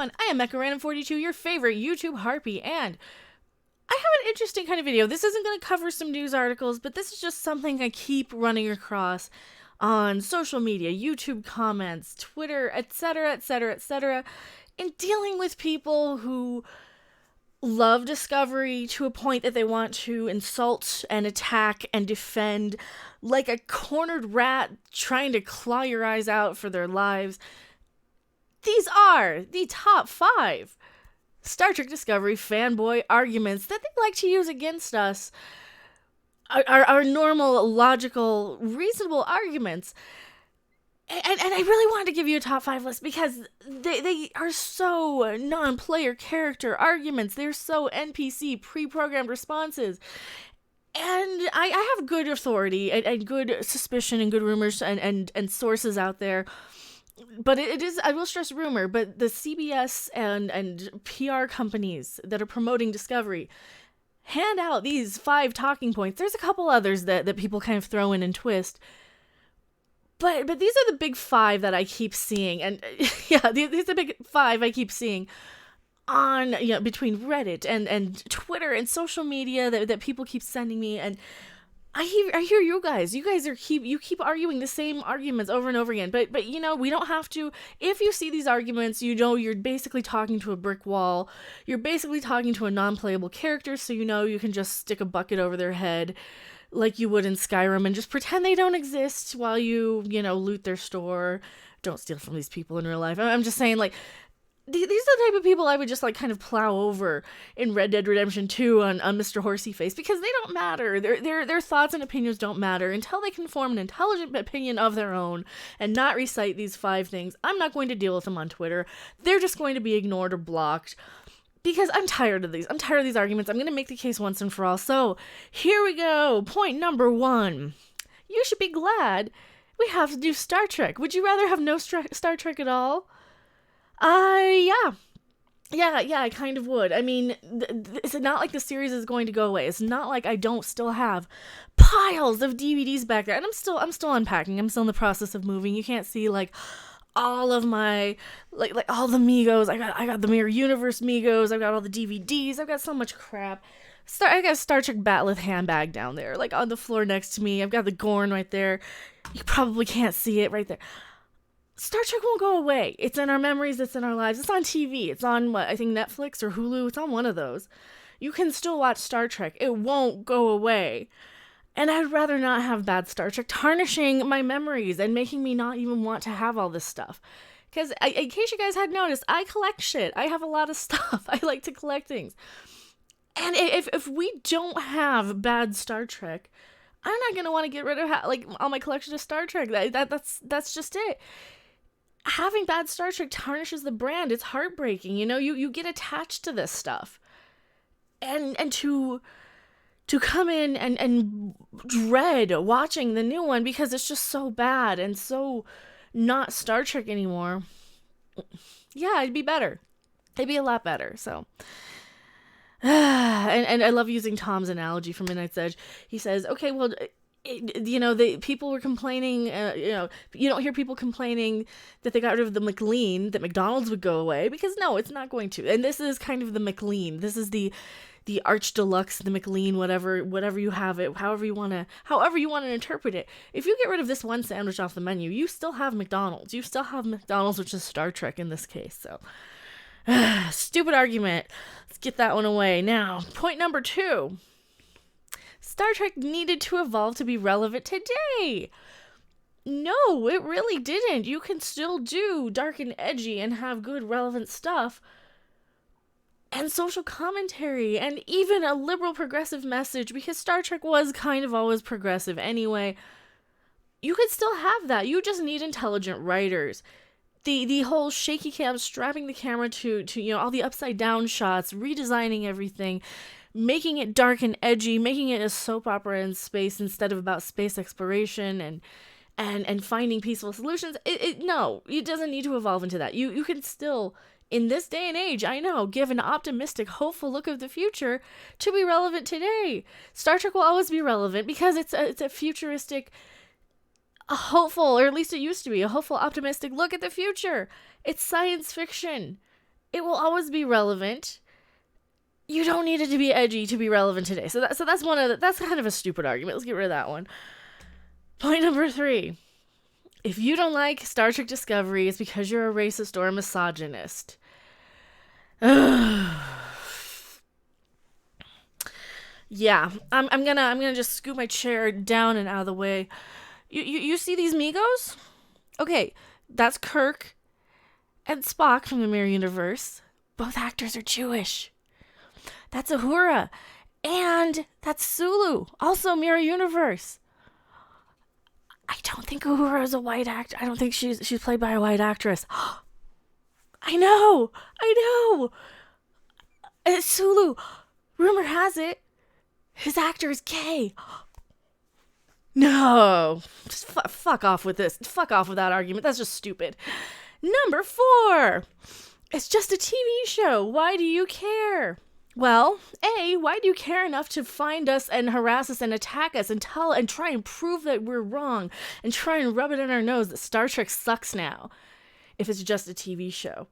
everyone, I am Mecha42, your favorite YouTube harpy, and I have an interesting kind of video. This isn't going to cover some news articles, but this is just something I keep running across on social media, YouTube comments, Twitter, etc., etc., etc., in dealing with people who love Discovery to a point that they want to insult and attack and defend like a cornered rat trying to claw your eyes out for their lives. These are the top 5 Star Trek Discovery fanboy arguments that they like to use against us. Our normal, logical, reasonable arguments. And I really wanted to give you a top 5 list because they are so non-player character arguments. They're so NPC, pre-programmed responses. And I have good authority and good suspicion and good rumors and sources out there. But it is, I will stress rumor, but the CBS and PR companies that are promoting Discovery hand out these 5 talking points. There's a couple others that people kind of throw in and twist. But these are the big 5 that I keep seeing. And yeah, these are the big 5 I keep seeing on, between Reddit and Twitter and social media that people keep sending me. And I hear you guys. You guys keep arguing the same arguments over and over again. But we don't have to. If you see these arguments, you're basically talking to a brick wall. You're basically talking to a non-playable character, so you can just stick a bucket over their head like you would in Skyrim and just pretend they don't exist while you loot their store. Don't steal from these people in real life. I'm just saying, like, these are the type of people I would just kind of plow over in Red Dead Redemption 2 on Mr. Horseyface, because they don't matter. Their thoughts and opinions don't matter until they can form an intelligent opinion of their own and not recite these 5 things. I'm not going to deal with them on Twitter. They're just going to be ignored or blocked because I'm tired of these. I'm tired of these arguments. I'm going to make the case once and for all. So here we go. Point number 1. You should be glad we have to do Star Trek. Would you rather have no Star Trek at all? Yeah, I kind of would. I mean, it's not like the series is going to go away. It's not like I don't still have piles of DVDs back there. And I'm still unpacking. I'm still in the process of moving. You can't see, all of my, all the Migos. I got the Mirror Universe Migos. I've got all the DVDs. I've got so much crap. I got a Star Trek Bat'leth handbag down there, on the floor next to me. I've got the Gorn right there. You probably can't see it right there. Star Trek won't go away. It's in our memories. It's in our lives. It's on TV. It's on, I think Netflix or Hulu. It's on one of those. You can still watch Star Trek. It won't go away. And I'd rather not have bad Star Trek tarnishing my memories and making me not even want to have all this stuff. Because in case you guys had noticed, I collect shit. I have a lot of stuff. I like to collect things. And if we don't have bad Star Trek, I'm not going to want to get rid of all my collection of Star Trek. That's just it. Having bad Star Trek tarnishes the brand. It's heartbreaking. You get attached to this stuff. And to come in and dread watching the new one because it's just so bad and so not Star Trek anymore. Yeah, it'd be better. It'd be a lot better. So, and I love using Tom's analogy from Midnight's Edge. He says, okay, well, the people were complaining, you don't hear people complaining that they got rid of the McLean, that McDonald's would go away, because no, it's not going to. And this is kind of the McLean. This is the Arch Deluxe, the McLean, whatever you have it, however you want to interpret it. If you get rid of this one sandwich off the menu, you still have McDonald's. You still have McDonald's, which is Star Trek in this case. So, stupid argument. Let's get that one away. Now, point number 2. Star Trek needed to evolve to be relevant today. No, it really didn't. You can still do dark and edgy and have good relevant stuff and social commentary and even a liberal progressive message, because Star Trek was kind of always progressive anyway. You could still have that. You just need intelligent writers. The whole shaky cam, strapping the camera to all the upside down shots, redesigning everything, making it dark and edgy, making it a soap opera in space instead of about space exploration and finding peaceful solutions. No, it doesn't need to evolve into that. You can still, in this day and age, I know, give an optimistic, hopeful look of the future to be relevant today. Star Trek will always be relevant because it's a futuristic, a hopeful, or at least it used to be, a hopeful, optimistic look at the future. It's science fiction. It will always be relevant. You don't need it to be edgy to be relevant today. So that's that's kind of a stupid argument. Let's get rid of that one. Point number 3. If you don't like Star Trek Discovery, it's because you're a racist or a misogynist. Yeah, I'm gonna just scoot my chair down and out of the way. You see these Migos? Okay, that's Kirk and Spock from the Mirror Universe. Both actors are Jewish. That's Uhura. And that's Sulu, also Mirror Universe. I don't think Uhura is a white actor. I don't think she's played by a white actress. I know. It's Sulu. Rumor has it, his actor is gay. No. Just fuck off with this. Fuck off with that argument. That's just stupid. Number 4. It's just a TV show. Why do you care? Well, A, why do you care enough to find us and harass us and attack us and tell and try and prove that we're wrong and try and rub it in our nose that Star Trek sucks now if it's just a TV show?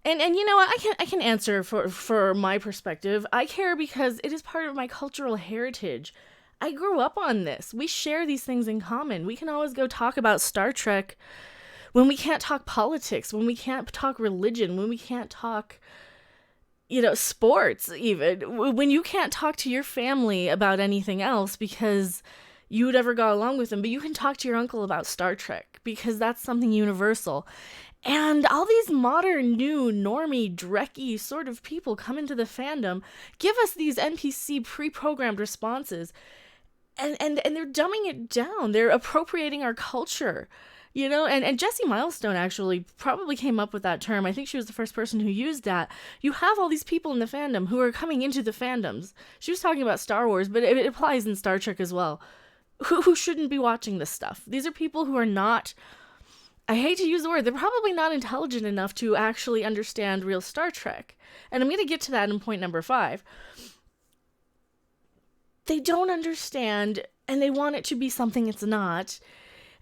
And you know what? I can answer for my perspective. I care because it is part of my cultural heritage. I grew up on this. We share these things in common. We can always go talk about Star Trek when we can't talk politics, when we can't talk religion, when we can't talk, sports even. When you can't talk to your family about anything else because you would ever got along with them, but you can talk to your uncle about Star Trek because that's something universal. And all these modern, new, normie, drecky sort of people come into the fandom, give us these NPC pre-programmed responses, and they're dumbing it down. They're appropriating our culture, and Jessie Milestone actually probably came up with that term. I think she was the first person who used that. You have all these people in the fandom who are coming into the fandoms. She was talking about Star Wars, but it applies in Star Trek as well, who shouldn't be watching this stuff. These are people who are not, I hate to use the word, they're probably not intelligent enough to actually understand real Star Trek. And I'm going to get to that in point number 5. They don't understand, and they want it to be something it's not,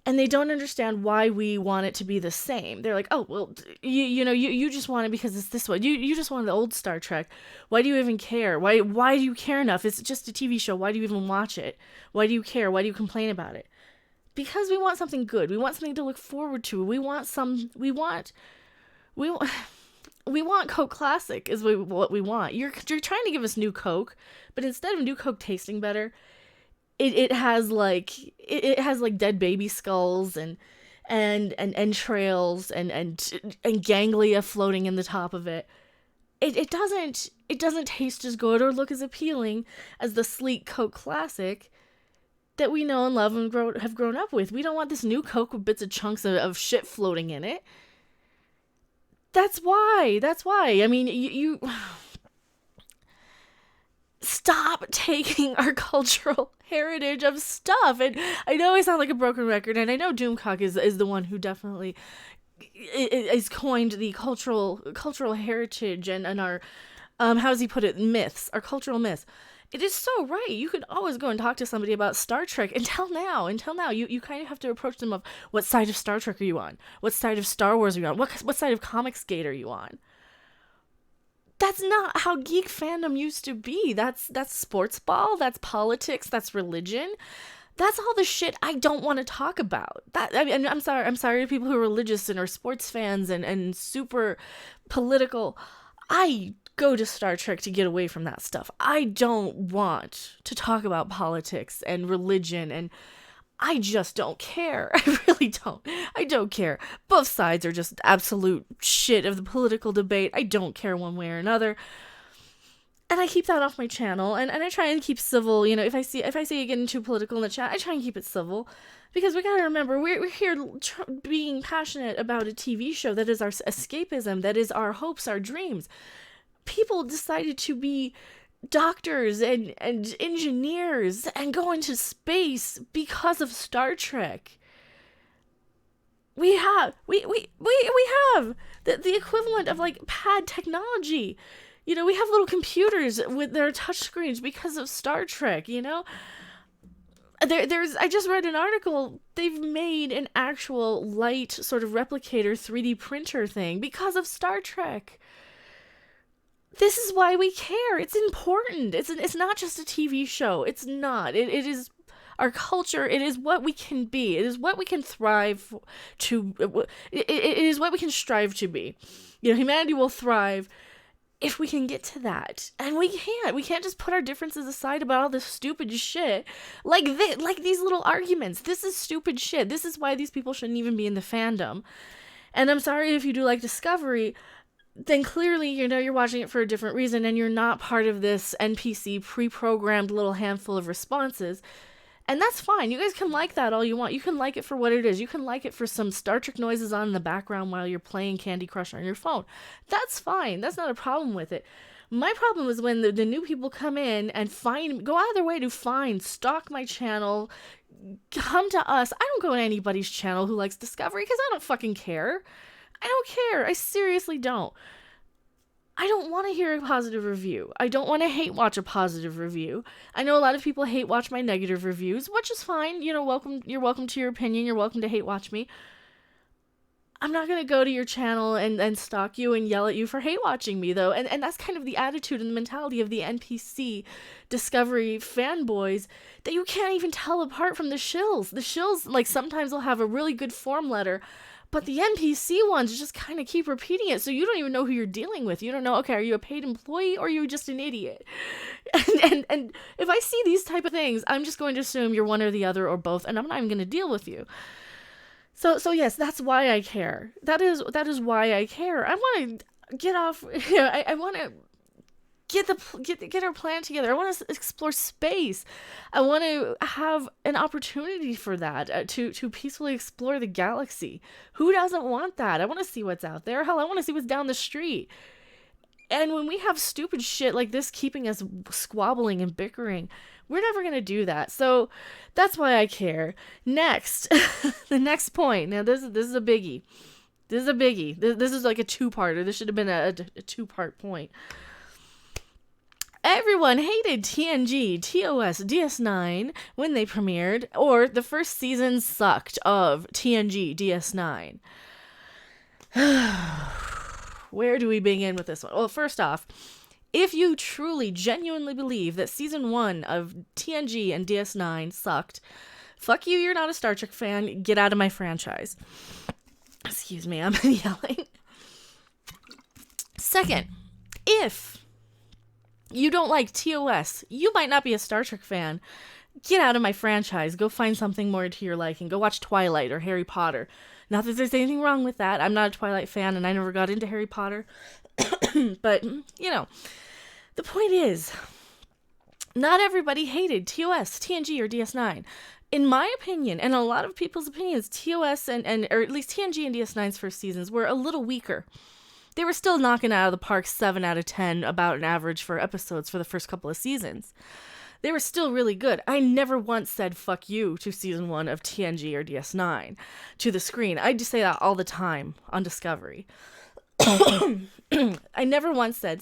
and they don't understand why we want it to be the same. They're like, oh, well, you just want it because it's this way. You just want the old Star Trek. Why do you even care? Why do you care enough? It's just a TV show. Why do you even watch it? Why do you care? Why do you complain about it? Because we want something good. We want something to look forward to. We want Coke Classic is what we want. You're trying to give us new Coke, but instead of new Coke tasting better, it has like dead baby skulls and entrails and ganglia floating in the top of it. It doesn't taste as good or look as appealing as the sleek Coke Classic that we know and love and have grown up with. We don't want this new Coke with bits of chunks of shit floating in it. That's why. I mean, you stop taking our cultural heritage of stuff. And I know I sound like a broken record, and I know Doomcock is the one who definitely is coined the cultural heritage and our, how does he put it, myths, our cultural myths. It is so right. You could always go and talk to somebody about Star Trek. Until now, you kind of have to approach them of, what side of Star Trek are you on? What side of Star Wars are you on? What side of Comicsgate are you on? That's not how geek fandom used to be. That's sports ball. That's politics. That's religion. That's all the shit I don't want to talk about. I'm sorry to people who are religious and are sports fans and super political. I go to Star Trek to get away from that stuff. I don't want to talk about politics and religion, and I just don't care. I really don't. I don't care. Both sides are just absolute shit of the political debate. I don't care one way or another. And I keep that off my channel, and I try and keep civil. If I see it getting too political in the chat, I try and keep it civil. Because we gotta remember, we're here being passionate about a TV show that is our escapism, that is our hopes, our dreams. People decided to be doctors and engineers and go into space because of Star Trek. We have the equivalent of like pad technology. We have little computers with their touch screens because of Star Trek. I just read an article. They've made an actual light sort of replicator 3D printer thing because of Star Trek. This is why we care. It's important. It's not just a TV show. It's not. It is our culture. It is what we can be. It is what we can thrive to. It is what we can strive to be. Humanity will thrive if we can get to that. And we can't. We can't just put our differences aside about all this stupid shit. Like these little arguments. This is stupid shit. This is why these people shouldn't even be in the fandom. And I'm sorry if you do like Discovery, then clearly, you're watching it for a different reason and you're not part of this NPC pre-programmed little handful of responses. And that's fine. You guys can like that all you want. You can like it for what it is. You can like it for some Star Trek noises on in the background while you're playing Candy Crush on your phone. That's fine. That's not a problem with it. My problem is when the new people come in and go out of their way to stalk my channel, come to us. I don't go to anybody's channel who likes Discovery because I don't fucking care. I don't care. I seriously don't. I don't want to hear a positive review. I don't want to hate watch a positive review. I know a lot of people hate watch my negative reviews, which is fine. Welcome. You're welcome to your opinion. You're welcome to hate watch me. I'm not going to go to your channel and stalk you and yell at you for hate watching me, though. And that's kind of the attitude and the mentality of the NPC Discovery fanboys that you can't even tell apart from the shills. The shills, like, sometimes will have a really good form letter, but the NPC ones just kind of keep repeating it, so you don't even know who you're dealing with. You don't know, okay, are you a paid employee or are you just an idiot? And if I see these type of things, I'm just going to assume you're one or the other or both, and I'm not even going to deal with you. So yes, that's why I care. That is why I care. I want to get off. I want to get our plan together. I want to explore space. I want to have an opportunity for that, to peacefully explore the galaxy. Who doesn't want that? I want to see what's out there. Hell, I want to see what's down the street. And when we have stupid shit like this keeping us squabbling and bickering, we're never going to do that. So that's why I care. Next, the next point. Now, this is a biggie. This is a biggie. This is like a two-parter. This should have been a two-part point. Everyone hated TNG, TOS, DS9 when they premiered, or the first season sucked of TNG, DS9. Where do we begin with this one? Well, first off, if you truly, genuinely believe that season 1 of TNG and DS9 sucked, fuck you, you're not a Star Trek fan, get out of my franchise. Excuse me, I'm yelling. Second, if you don't like TOS, you might not be a Star Trek fan, get out of my franchise, go find something more to your liking, go watch Twilight or Harry Potter. Not that there's anything wrong with that, I'm not a Twilight fan and I never got into Harry Potter, but, the point is, not everybody hated TOS, TNG, or DS9. In my opinion, and a lot of people's opinions, TOS and or at least TNG and DS9's first seasons were a little weaker. They were still knocking out of the park 7 out of 10, about an average for episodes for the first couple of seasons. They were still really good. I never once said fuck you to season 1 of TNG or DS9 to the screen. I just say that all the time on Discovery. I never once said,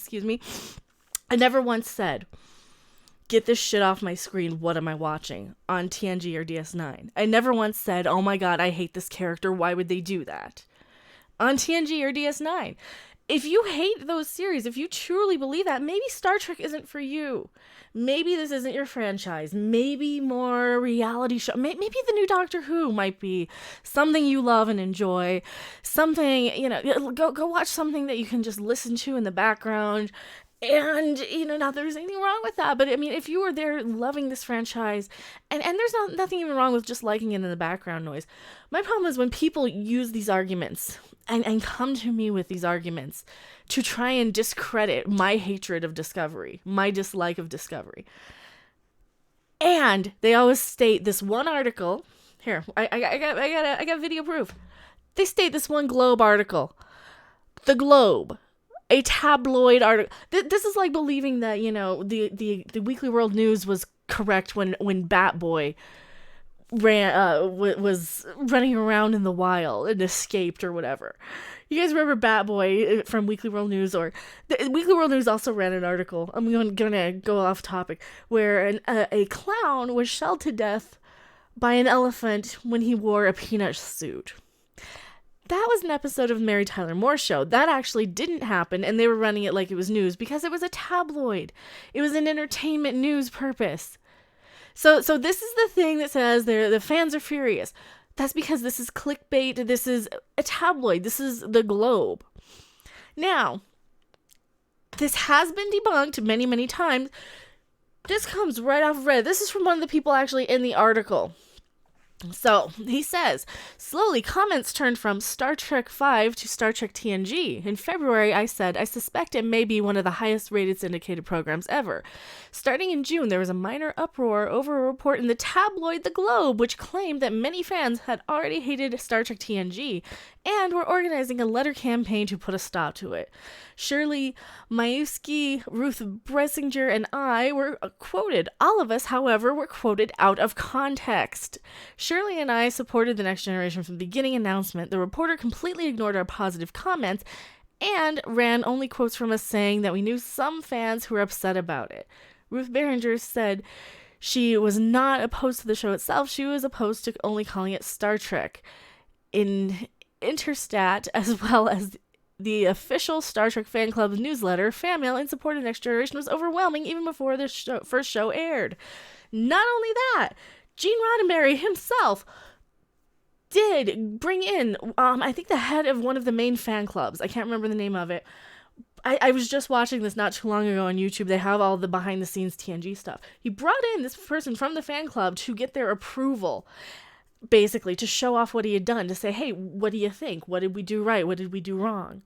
get this shit off my screen, what am I watching, on TNG or DS9. I never once said, oh my god, I hate this character, why would they do that? On TNG or DS9. If you hate those series, if you truly believe that, maybe Star Trek isn't for you. Maybe this isn't your franchise. Maybe more reality show. Maybe the new Doctor Who might be something you love and enjoy. Something, go watch something that you can just listen to in the background. And, not that there's anything wrong with that, but I mean, if you were there loving this franchise, and there's nothing even wrong with just liking it in the background noise. My problem is when people use these arguments and come to me with these arguments to try and discredit my hatred of Discovery, my dislike of Discovery. And they always state this one article. Here, I got video proof. They state this one Globe article. The Globe. A tabloid article. This is like believing that, the Weekly World News was correct when Batboy was running around in the wild and escaped or whatever. You guys remember Batboy from Weekly World News? Or the Weekly World News also ran an article, I'm gonna go off topic, where a clown was shelled to death by an elephant when he wore a peanut suit. That was an episode of Mary Tyler Moore Show. That actually didn't happen, and they were running it like it was news because it was a tabloid. It was an entertainment news purpose. So this is the thing that says the fans are furious. That's because this is clickbait. This is a tabloid. This is the Globe. Now, this has been debunked many, many times. This comes right off of Reddit. This is from one of the people actually in the article. So, he says, slowly comments turned from Star Trek V to Star Trek TNG. In February, I said, I suspect it may be one of the highest rated syndicated programs ever. Starting in June, there was a minor uproar over a report in the tabloid The Globe, which claimed that many fans had already hated Star Trek TNG and were organizing a letter campaign to put a stop to it. Shirley Mayuski, Ruth Bressinger, and I were quoted. All of us, however, were quoted out of context. Shirley and I supported The Next Generation from the beginning announcement. The reporter completely ignored our positive comments and ran only quotes from us saying that we knew some fans who were upset about it. Ruth Behringer said she was not opposed to the show itself. She was opposed to only calling it Star Trek. In Interstat, as well as the official Star Trek fan club's newsletter, fan mail in support of Next Generation was overwhelming even before the first show aired. Not only that, Gene Roddenberry himself did bring in, I think the head of one of the main fan clubs. I can't remember the name of it. I was just watching this not too long ago on YouTube. They have all the behind-the-scenes TNG stuff. He brought in this person from the fan club to get their approval, basically, to show off what he had done, to say, hey, what do you think? What did we do right? What did we do wrong?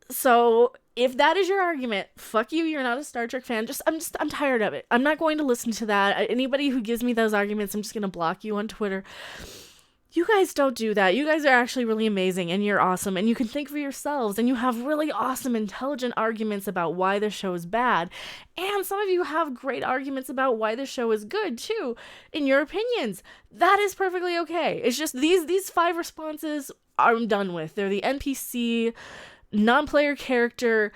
So, if that is your argument, fuck you, you're not a Star Trek fan. I'm tired of it. I'm not going to listen to that. Anybody who gives me those arguments, I'm just going to block you on Twitter. You guys don't do that. You guys are actually really amazing, and you're awesome, and you can think for yourselves, and you have really awesome, intelligent arguments about why the show is bad. And some of you have great arguments about why the show is good, too, in your opinions. That is perfectly okay. It's just these 5 responses I'm done with. They're the NPC, non-player character,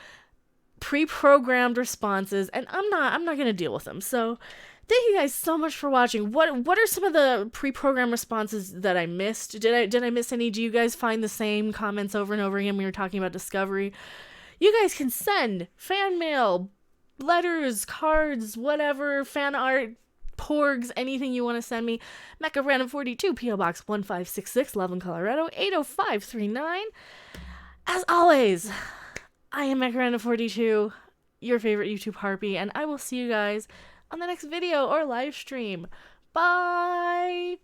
pre-programmed responses, and I'm not going to deal with them. So, thank you guys so much for watching. What are some of the pre-programmed responses that I missed? Did I miss any? Do you guys find the same comments over and over again when we were talking about Discovery? You guys can send fan mail, letters, cards, whatever, fan art, porgs, anything you want to send me. Mecha Random 42, P.O. Box 1566, Loveland, Colorado 80539. As always, I am Mecha Random 42, your favorite YouTube harpy, and I will see you guys on the next video or live stream. Bye!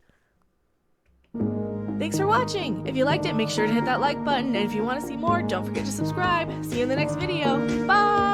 Thanks for watching! If you liked it, make sure to hit that like button, and if you want to see more, don't forget to subscribe. See you in the next video. Bye!